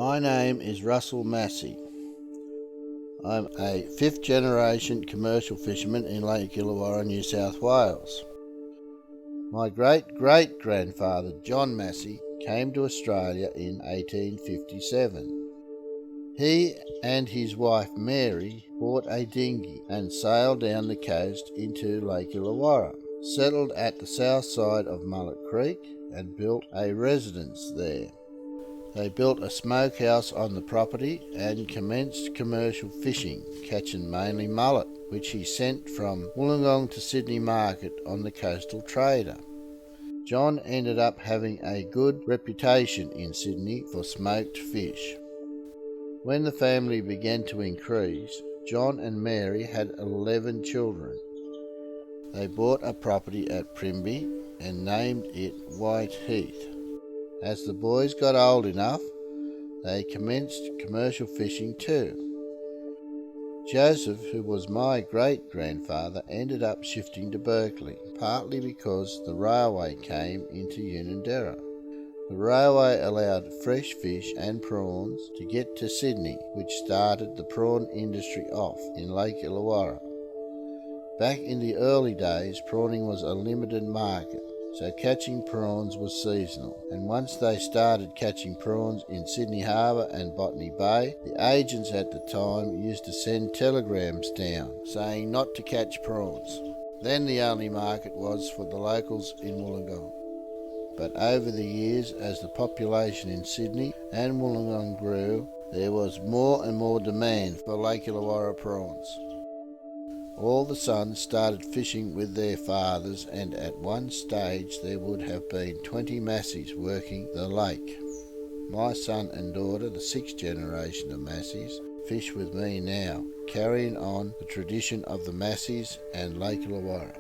My name is Russell Massey. I'm a fifth generation commercial fisherman in Lake Illawarra, New South Wales. My great-great-grandfather John Massey came to Australia in 1857. He and his wife Mary bought a dinghy and sailed down the coast into Lake Illawarra, settled at the south side of Mullet Creek and built a residence there. They built a smokehouse on the property and commenced commercial fishing, catching mainly mullet, which he sent from Wollongong to Sydney market on the coastal trader. John ended up having a good reputation in Sydney for smoked fish. When the family began to increase, John and Mary had 11 children. They bought a property at Primby and named it White Heath. As the boys got old enough, they commenced commercial fishing too. Joseph, who was my great-grandfather, ended up shifting to Berkeley, partly because the railway came into Unanderra. The railway allowed fresh fish and prawns to get to Sydney, which started the prawn industry off in Lake Illawarra. Back in the early days, prawning was a limited market, so catching prawns was seasonal, and once they started catching prawns in Sydney Harbour and Botany Bay, the agents at the time used to send telegrams down saying not to catch prawns. Then the only market was for the locals in Wollongong. But over the years, as the population in Sydney and Wollongong grew, there was more and more demand for Lake Illawarra prawns. All the sons started fishing with their fathers, and at one stage there would have been 20 Masseys working the lake. My son and daughter, the sixth generation of Masseys, fish with me now, carrying on the tradition of the Masseys and Lake Illawarra.